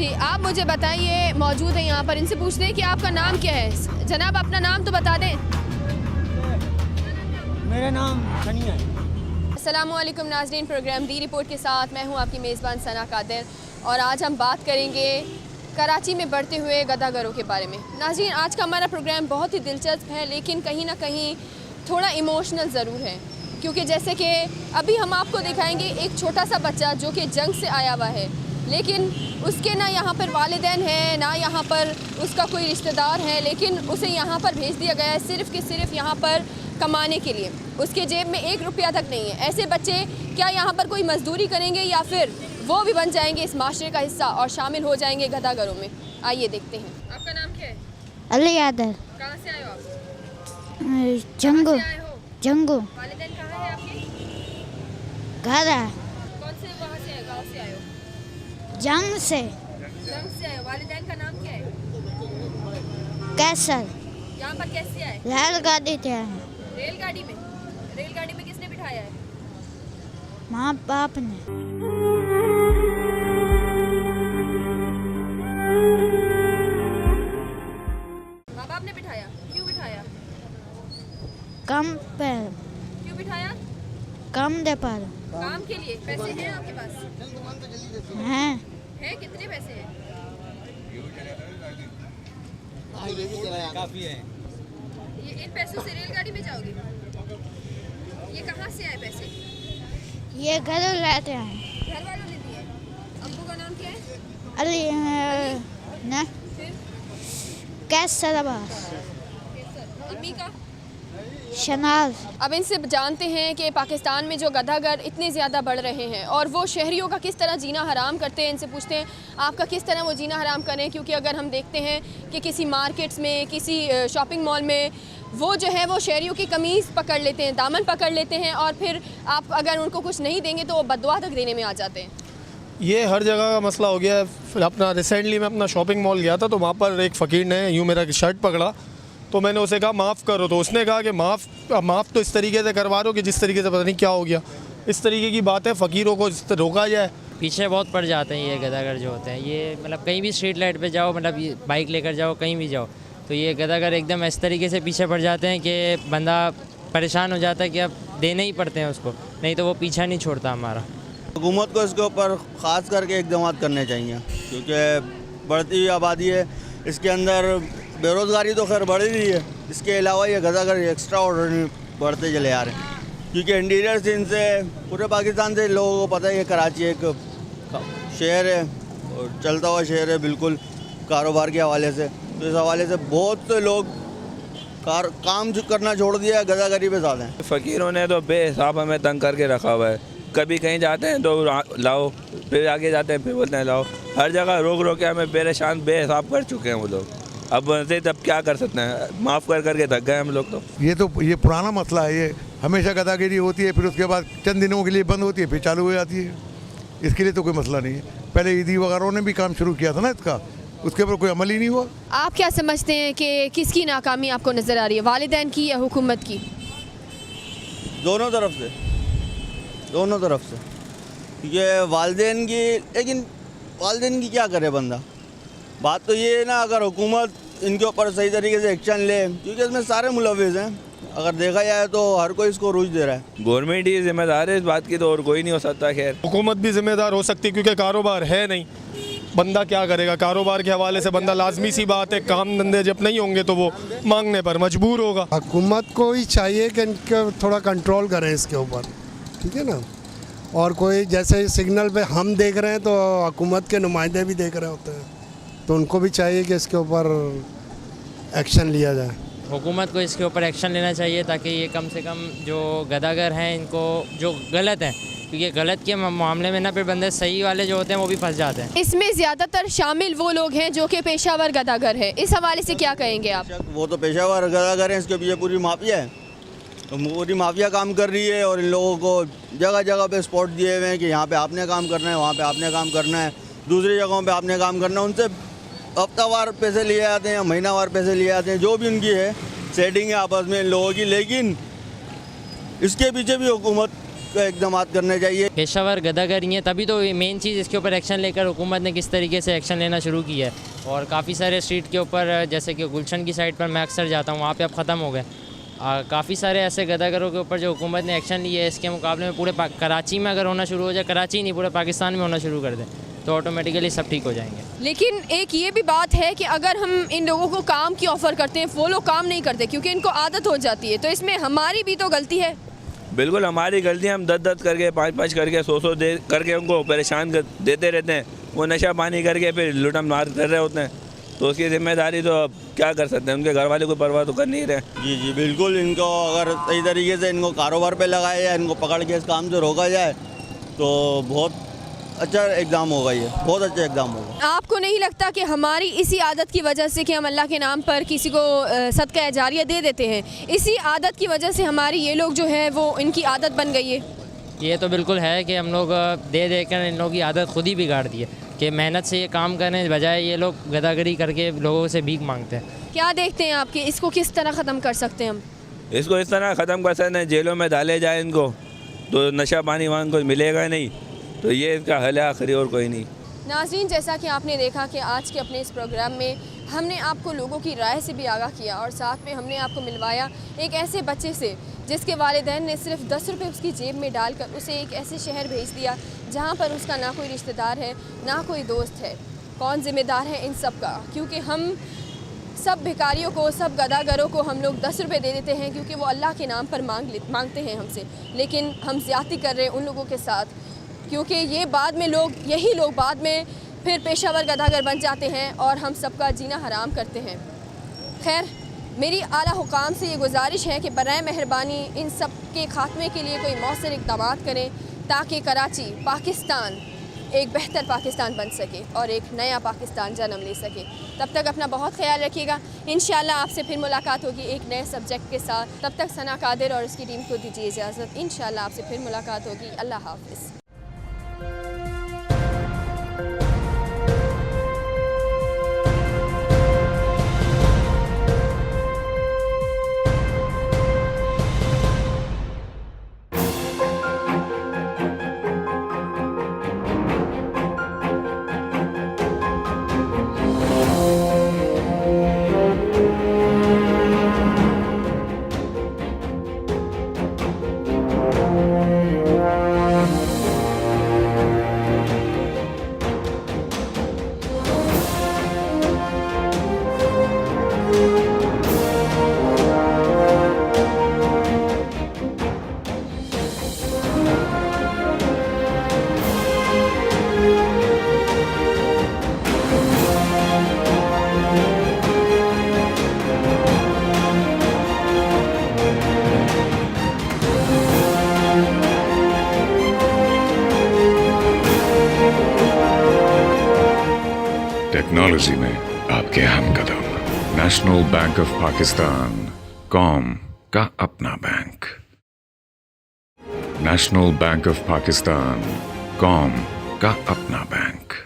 जी, आप मुझे बताइए, मौजूद है यहाँ पर, इनसे पूछते हैं कि आपका नाम क्या है। जनाब, अपना नाम तो बता दें। मेरा नाम सनिया है। अस्सलामुअलैकुम नाज़रीन, प्रोग्राम दी रिपोर्ट के साथ मैं हूँ आपकी मेज़बान सना कादिर और आज हम बात करेंगे कराची में बढ़ते हुए गदागरों के बारे में। नाज़रीन, आज का हमारा प्रोग्राम बहुत ही दिलचस्प है, लेकिन कहीं ना कहीं थोड़ा इमोशनल ज़रूर है, क्योंकि जैसे कि अभी हम आपको दिखाएंगे एक छोटा सा बच्चा जो कि जंग से आया हुआ है, लेकिन उसके ना यहाँ पर वालिदैन हैं, ना यहाँ पर उसका कोई रिश्तेदार है, लेकिन उसे यहाँ पर भेज दिया गया है सिर्फ़ कि सिर्फ यहाँ पर कमाने के लिए। उसके जेब में 1 रुपया तक नहीं है। ऐसे बच्चे क्या यहाँ पर कोई मजदूरी करेंगे या फिर वो भी बन जाएंगे इस माशरे का हिस्सा और शामिल हो जाएंगे गदागरों में? आइए देखते हैं। आपका नाम क्या है? अली यादर। कहाँ से आए हो आप? जंगू। कहाँ से आए हो? जंगू वालिदैन कहाँ है आपके? घर है। कौन से वहाँ से आए, गाँव से आए हो? जंग से। जंग से आए हो। वालिदैन का नाम क्या है? कैसर। यहाँ पर कैसे आए? रेलगाड़ी थे। रेलगाड़ी में? रेलगाड़ी में किसने बिठाया है? माँ बाप ने। माँ बाप ने बिठाया? क्यों बिठाया? कम पे क्यों बिठाया? कम दे पर काम के लिए। पैसे हैं आपके पास? हैं। हैं? कितने पैसे हैं? काफ़ी है। ये इन पैसों से रेलगाड़ी में जाओगे? ये कहाँ से आए पैसे? ये घर रहते हैं। घर वालों ने दिए? अब्बू का नाम क्या है? अली न फिर कैसर अब्बास। अम्मी का? शनाज। अब इनसे जानते हैं कि पाकिस्तान में जो गदागर इतने ज़्यादा बढ़ रहे हैं और वो शहरियों का किस तरह जीना हराम करते हैं। इनसे पूछते हैं आपका किस तरह वो जीना हराम करें, क्योंकि अगर हम देखते हैं कि किसी मार्केट्स में, किसी शॉपिंग मॉल में वो जो है वो शहरियों की कमीज़ पकड़ लेते हैं, दामन पकड़ लेते हैं और फिर आप अगर उनको कुछ नहीं देंगे तो वो बददुआ तक देने में आ जाते हैं। ये हर जगह का मसला हो गया है। फिर अपना रिसेंटली मैं अपना शॉपिंग मॉल गया था तो वहाँ पर एक फ़कीर ने यूँ मेरा शर्ट पकड़ा तो मैंने उसे कहा माफ़ करो, तो उसने कहा कि माफ़ तो इस तरीके से करवा दो कि जिस तरीके से पता नहीं क्या हो गया। इस तरीके की बात है, फ़कीरों को रोका जाए। पीछे बहुत पड़ जाते हैं ये गदागर जो होते हैं। ये मतलब कहीं भी स्ट्रीट लाइट पे जाओ, मतलब बाइक लेकर जाओ, कहीं भी जाओ, तो ये गदागर एकदम इस तरीके से पीछे पड़ जाते हैं कि बंदा परेशान हो जाता है कि अब देने ही पड़ते हैं उसको, नहीं तो वो पीछा नहीं छोड़ता हमारा। हुकूमत को इसके ऊपर ख़ास करके इक़दाम करने चाहिए, क्योंकि बढ़ती हुई आबादी है, इसके अंदर बेरोज़गारी तो खैर बढ़ रही है, इसके अलावा ये गदागर एक्स्ट्रा ऑर्डर बढ़ते चले आ रहे हैं। क्योंकि इंटीरियर सीन से पूरे पाकिस्तान से लोगों को पता है कि कराची एक शहर है और चलता हुआ शहर है बिल्कुल कारोबार के हवाले से, तो इस हवाले से बहुत से लोग काम करना छोड़ दिया है, गदागरी पे ज़्यादा है। फ़कीरों ने तो बेहिसाब हमें तंग करके रखा हुआ है। कभी कहीं जाते हैं तो लाओ, फिर आगे जाते हैं फिर बोलते हैं लाओ। हर जगह रोक के हमें परेशान बेहिसाब कर चुके हैं वो लोग। अब बनते तब क्या कर सकते हैं, माफ़ करके थक गए हम लोग। तो ये पुराना मसला है। ये हमेशा गदागिरी होती है, फिर उसके बाद चंद दिनों के लिए बंद होती है, फिर चालू हो जाती है। इसके लिए तो कोई मसला नहीं है। पहले ईदी वगैरह ने भी काम शुरू किया था ना इसका, उसके ऊपर कोई अमल ही नहीं हुआ। आप क्या समझते हैं कि किसकी नाकामी आपको नज़र आ रही है, वालिदैन की या हुकूमत की? दोनों तरफ से ये वालिदैन की, लेकिन वालिदैन की क्या करे बंदा। बात तो ये है ना, अगर हुकूमत इनके ऊपर सही तरीके से एक्शन ले, क्योंकि इसमें सारे मुलविस हैं, अगर देखा जाए तो हर कोई इसको रूज दे रहा है। गवर्नमेंट ही जिम्मेदार है इस बात की, तो और कोई नहीं हो सकता। खैर हुकूमत भी ज़िम्मेदार हो सकती है क्योंकि कारोबार है नहीं, बंदा क्या करेगा। कारोबार के हवाले से बंदा, लाजमी सी बात है, काम धंधे जब नहीं होंगे तो वो मांगने पर मजबूर होगा। हुकूमत को ही चाहिए कि इनका थोड़ा कंट्रोल करें इसके ऊपर, ठीक है ना। और कोई जैसे सिग्नल पे हम देख रहे हैं तो हुकूमत के नुमाइंदे भी देख रहे होते हैं, तो उनको भी चाहिए कि इसके ऊपर एक्शन लिया जाए। हुकूमत को इसके ऊपर एक्शन लेना चाहिए ताकि ये कम से कम जो गदागर हैं इनको, जो गलत हैं, क्योंकि गलत के मामले में ना फिर बंदे सही वाले जो होते हैं वो भी फंस जाते हैं। इसमें ज़्यादातर शामिल वो लोग हैं जो कि पेशावर गदागर है, इस हवाले से क्या कहेंगे आप? वो तो पेशावर गदागर हैं, इसके पीछे पूरी माफिया है, तो पूरी माफिया काम कर रही है और इन लोगों को जगह जगह पे स्पॉट दिए हुए हैं कि यहाँ पे आपने काम करना है, वहाँ पे आपने काम करना है, दूसरी जगहों पे आपने काम करना है। उनसे हफ्तावार पैसे लिए जाते हैं, महीनावार पैसे लिए जाते हैं, जो भी उनकी है सेटिंग है आपस में इन लोगों की। लेकिन इसके पीछे भी हुकूमत इसको एकदम करने चाहिए। पेशावर गदागर ही हैं, तभी तो मेन चीज़ इसके ऊपर एक्शन लेकर हुकूमत ने किस तरीके से एक्शन लेना शुरू किया है। और काफ़ी सारे स्ट्रीट के ऊपर, जैसे कि गुलशन की साइड पर मैं अक्सर जाता हूँ, वहाँ पे अब ख़त्म हो गए। काफ़ी सारे ऐसे गदागरों के ऊपर जो हुकूमत ने एक्शन लिया है, इसके मुकाबले में पूरे कराची में अगर होना शुरू हो जाए, कराची नहीं पूरे पाकिस्तान में होना शुरू कर दें, तो ऑटोमेटिकली सब ठीक हो जाएंगे। लेकिन एक ये भी बात है कि अगर हम इन लोगों को काम की ऑफ़र करते हैं, वो लोग काम नहीं करते क्योंकि इनको आदत हो जाती है, तो इसमें हमारी भी तो गलती है। बिल्कुल हमारी गलती, हम 10-10 करके 5-5 करके 100-100 दे करके उनको परेशान देते रहते हैं। वो नशा पानी करके फिर लुटम मार कर रहे होते हैं, तो उसकी जिम्मेदारी तो अब क्या कर सकते हैं, उनके घर वाले को परवाह तो कर नहीं रहे। जी जी बिल्कुल, इनको अगर सही तरीके से इनको कारोबार पे लगाया जाए, इनको पकड़ के इस काम से रोका जाए तो बहुत अच्छा एग्ज़ाम होगा, ये बहुत अच्छा एग्ज़ाम होगा। आपको नहीं लगता कि हमारी इसी आदत की वजह से कि हम अल्लाह के नाम पर किसी को सदका जारिया दे देते हैं, इसी आदत की वजह से हमारी ये लोग जो है वो इनकी आदत बन गई है? ये तो बिल्कुल है कि हम लोग दे देकर इन लोगों की आदत खुद ही बिगाड़ दी है कि मेहनत से ये काम करने बजाय ये लोग गदागरी करके लोगों से भीख मांगते हैं। क्या देखते हैं आपके, इसको किस तरह ख़त्म कर सकते हैं हम? इसको इस तरह ख़त्म कर सकते हैं, जेलों में डाले जाए इनको, तो नशा पानी वहाँ को मिलेगा नहीं, तो ये इसका हल है, आखिरी और कोई नहीं। नाज़रीन, जैसा कि आपने देखा कि आज के अपने इस प्रोग्राम में हमने आपको लोगों की राय से भी आगाह किया और साथ में हमने आपको मिलवाया एक ऐसे बच्चे से जिसके वालिदैन ने सिर्फ 10 रुपये उसकी जेब में डालकर उसे एक ऐसे शहर भेज दिया जहां पर उसका ना कोई रिश्तेदार है, ना कोई दोस्त है। कौन ज़िम्मेदार है इन सब का? क्योंकि हम सब भिखारियों को, सब गदागरों को हम लोग 10 रुपये दे देते हैं क्योंकि वो अल्लाह के नाम पर मांगते हैं हमसे, लेकिन हम ज़्यादती कर रहे हैं उन लोगों के साथ, क्योंकि ये बाद में यही लोग बाद में फिर पेशावर गदागर बन जाते हैं और हम सबका जीना हराम करते हैं। खैर, मेरी आला हुकाम से ये गुजारिश है कि बराए मेहरबानी इन सब के ख़ात्मे के लिए कोई मौसर इक़दाम करें ताकि कराची, पाकिस्तान एक बेहतर पाकिस्तान बन सके और एक नया पाकिस्तान जन्म ले सके। तब तक अपना बहुत ख्याल रखिएगा। इंशाल्लाह आपसे फिर मुलाकात होगी एक नए सब्जेक्ट के साथ। तब तक सना कादिर और उसकी टीम को दीजिए इजाज़त। इंशाल्लाह आपसे फिर मुलाकात होगी। अल्लाह हाफ़िज़। टेक्नोलॉजी में आपके हम कदम। नेशनल बैंक ऑफ पाकिस्तान, कौम का अपना bank. National bank of Pakistan, कौम का अपना बैंक।